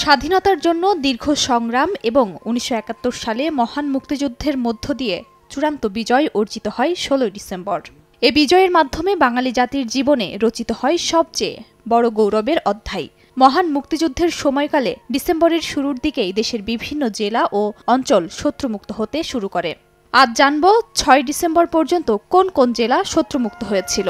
স্বাধীনতার জন্য দীর্ঘ সংগ্রাম এবং ১৯৭১ সালে মহান মুক্তিযুদ্ধের মধ্য দিয়ে চূড়ান্ত বিজয় অর্জিত হয় ১৬ ডিসেম্বর। এ বিজয়ের মাধ্যমে বাঙালি জাতির জীবনে রচিত হয় সবচেয়ে বড় গৌরবের অধ্যায়। মহান মুক্তিযুদ্ধের সময়কালে ডিসেম্বরের শুরুর দিকেই দেশের বিভিন্ন জেলা ও অঞ্চল শত্রুমুক্ত হতে শুরু করে। আজ জানব ৬ ডিসেম্বর পর্যন্ত কোন কোন জেলা শত্রুমুক্ত হয়েছিল।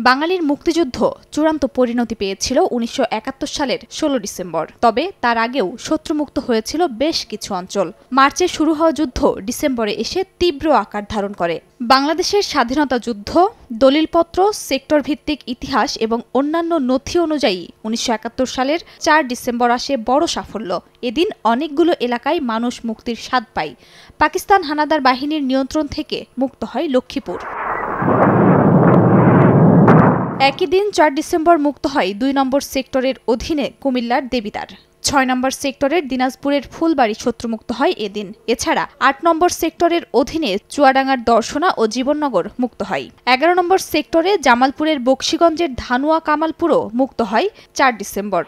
বাঙালির মুক্তিযুদ্ধ চূড়ান্ত পরিণতি পেয়েছিল ১৯৭১ সালের ১৬ ডিসেম্বর। তবে তার আগেও শত্রুমুক্ত হয়েছিল বেশ কিছু অঞ্চল। মার্চে শুরু হওয়া যুদ্ধ ডিসেম্বরে এসে তীব্র আকার ধারণ করে। বাংলাদেশের স্বাধীনতা যুদ্ধ, দলিলপত্র, সেক্টর ভিত্তিক ইতিহাস এবং অন্যান্য নথি অনুযায়ী ১৯৭১ সালের ৪ ডিসেম্বর আসে বড় সাফল্য। এদিন অনেকগুলো এলাকায় মানুষ মুক্তির স্বাদ পায়। পাকিস্তান হানাদার বাহিনীর নিয়ন্ত্রণ থেকে মুক্ত হয় লক্ষ্মীপুর। একই দিন ৪ ডিসেম্বর মুক্ত হয় ২ নম্বর সেক্টরের অধীনে কুমিল্লার দেবিদ্বার। ৬ নম্বর সেক্টরের দিনাজপুরের ফুলবাড়ী শত্রুমুক্ত হয় এদিন। এছাড়া ৮ নম্বর সেক্টরের অধীনে চুয়াডাঙ্গার দর্শনা ও জীবননগর মুক্ত হয়। ১১ নম্বর সেক্টরে জামালপুরের বকশীগঞ্জের ধানুয়া কামালপুরও মুক্ত হয় ৪ ডিসেম্বর।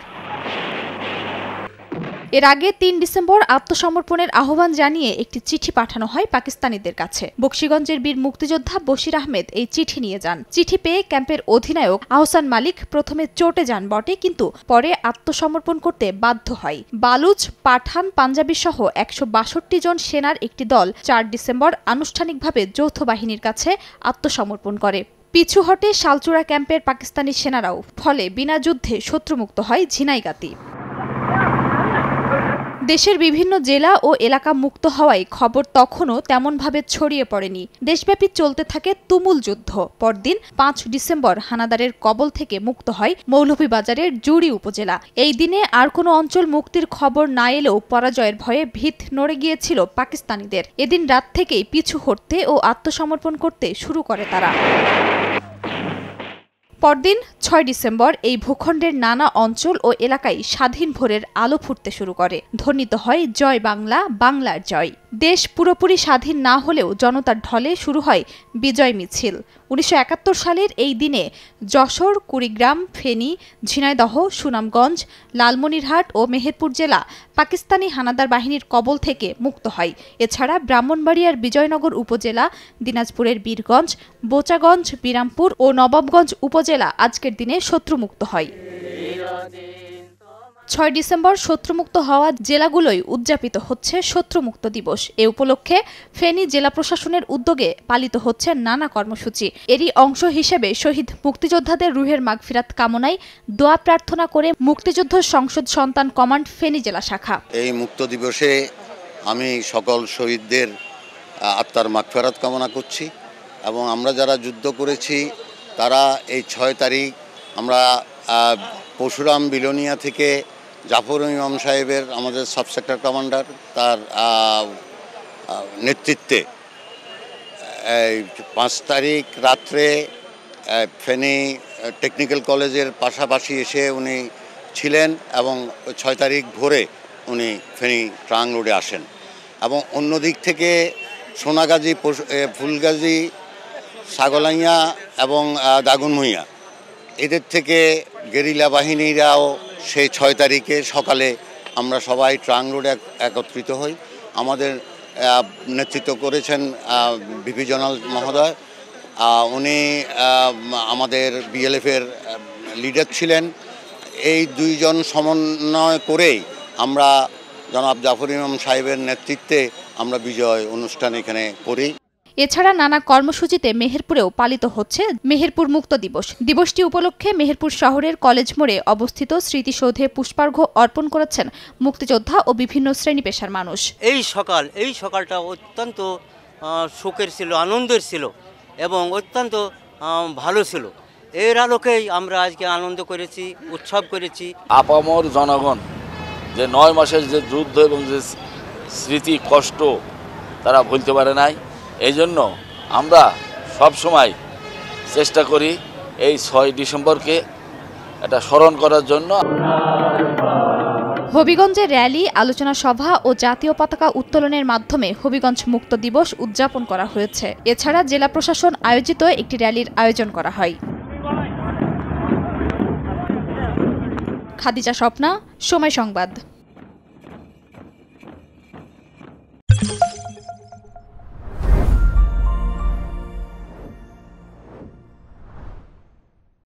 এর আগে ৩ ডিসেম্বর আত্মসমর্পণের আহ্বান জানিয়ে একটি চিঠি পাঠানো হয় পাকিস্তানিদের কাছে। বকশীগঞ্জের বীর মুক্তিযোদ্ধা বশির আহমেদ এই চিঠি নিয়ে যান। চিঠি পেয়ে ক্যাম্পের অধিনায়ক আহসান মালিক প্রথমে চটে যান বটে, কিন্তু পরে আত্মসমর্পণ করতে বাধ্য হয়। বালুচ, পাঠান, পাঞ্জাবি সহ ১৬২ জন সেনার একটি দল ৪ ডিসেম্বর আনুষ্ঠানিকভাবে যৌথ বাহিনীর কাছে আত্মসমর্পণ করে। পিছু হটে শালচূড়া ক্যাম্পের পাকিস্তানি সেনারাও। ফলে বিনা যুদ্ধে শত্রুমুক্ত হয় ঝিনাইগাতি। দেশের বিভিন্ন জেলা ও এলাকা মুক্ত হওয়ায় খবর তখনও তেমনভাবে ছড়িয়ে পড়েনি। দেশব্যাপী চলতে থাকে তুমুল যুদ্ধ। পরদিন ৫ ডিসেম্বর হানাদারের কবল থেকে মুক্ত হয় মৌলভীবাজারের জুড়ি উপজেলা। এই দিনে আর কোনো অঞ্চল মুক্তির খবর না এলেও পরাজয়ের ভয়ে ভিত নড়ে গিয়েছিল পাকিস্তানিদের। এদিন রাত থেকেই পিছু হটতে ও আত্মসমর্পণ করতে শুরু করে তারা। পরদিন ৬ ডিসেম্বর এই ভূখণ্ডের নানা অঞ্চল ও এলাকায় স্বাধীন ভোরের আলো ফুটতে শুরু করে। ধ্বনিত হয় জয় বাংলা, বাংলার জয়। দেশ পুরোপুরি স্বাধীন না হলেও জনতার ঢলে শুরু হয় বিজয় মিছিল। ১৯৭১ সালের এই দিনে যশোর, কুড়িগ্রাম, ফেনী, ঝিনাইদহ, সুনামগঞ্জ, লালমনিরহাট ও মেহেরপুর জেলা পাকিস্তানি হানাদার বাহিনীর কবল থেকে মুক্ত হয়। এছাড়া ব্রাহ্মণবাড়িয়ার বিজয়নগর উপজেলা, দিনাজপুরের বীরগঞ্জ, বোচাগঞ্জ, বিরামপুর ও নবাবগঞ্জ উপজেলা আজকের দিনে শত্রুমুক্ত হয়। ৬ ডিসেম্বর শত্রুমুক্ত হওয়া জেলাগুলোই উদযাপিত হচ্ছে শত্রুমুক্ত দিবস। এ উপলক্ষে ফেনী জেলা প্রশাসনের উদ্যোগে পালিত হচ্ছে নানা কর্মসূচি। এরই অংশ হিসেবে শহীদ মুক্তিযোদ্ধাদের রুহের মাগফিরাত কামনায় দোয়া প্রার্থনা করে মুক্তিযুদ্ধ সংসদ সন্তান কমান্ড ফেনী জেলা শাখা। এই মুক্ত দিবসে আমি সকল শহীদদের আত্মার মাগফিরাত কামনা করছি এবং আমরা যারা যুদ্ধ করেছি তারা এই ৬ তারিখ আমরা পরশুরাম বিলোনিয়া থেকে জাফর ইমাম সাহেবের, আমাদের সাব সেক্টর কমান্ডার, তার নেতৃত্বে এই ৫ তারিখ রাত্রে ফেনী টেকনিক্যাল কলেজের পাশাপাশি এসে উনি ছিলেন এবং ৬ তারিখ ভোরে উনি ফেনী ট্রাং রোডে আসেন। এবং অন্য দিক থেকে সোনাগাজী, ফুলগাজী, ছাগলাইয়া এবং দাগনভূঞা এদের থেকে গেরিলা বাহিনীরাও সেই ৬ তারিখে সকালে আমরা সবাই ট্রাং রোডে একত্রিত হই। আমাদের নেতৃত্ব করেছেন ভিপি জেনারেল মহোদয়। উনি আমাদের বিএলএফের লিডার ছিলেন। এই দুইজন সমন্বয় করেই আমরা জনাব জাফর ইমাম সাহেবের নেতৃত্বে আমরা বিজয় অনুষ্ঠান এখানে করি। এছাড়া নানা কর্মসূচিতে মেহেরপুরেও পালিত হচ্ছে মেহেরপুর মুক্ত দিবস। দিবসটি উপলক্ষে মেহেরপুর শহরের কলেজ মোড়ে অবস্থিত স্মৃতিসৌধে পুষ্পার্ঘ্য অর্পণ করেছেন মুক্তিযোদ্ধা ও বিভিন্ন শ্রেণী পেশার মানুষ। এই সকালটা অত্যন্ত সুখের ছিল, আনন্দের ছিল এবং অত্যন্ত ভালো ছিল। এর আলোকেই আমরা আজকে আনন্দ করেছি, উৎসব করেছি। আপামর জনগণ যে ৯ মাসের যে যুদ্ধ এবং যে স্মৃতি কষ্ট তারা ভুলতে পারে নাই। এই জন্য আমরা সবসময় চেষ্টা করি এই ৬ ডিসেম্বরকে এটা স্মরণ করার জন্য। হবিগঞ্জে র্যালি, আলোচনা সভা ও জাতীয় পতাকা উত্তোলনের মাধ্যমে হবিগঞ্জ মুক্ত দিবস উদযাপন করা হয়েছে। এছাড়া জেলা প্রশাসন আয়োজিত একটি র্যালির আয়োজন করা হয়। খাদিজা স্বপ্না, সময় সংবাদ।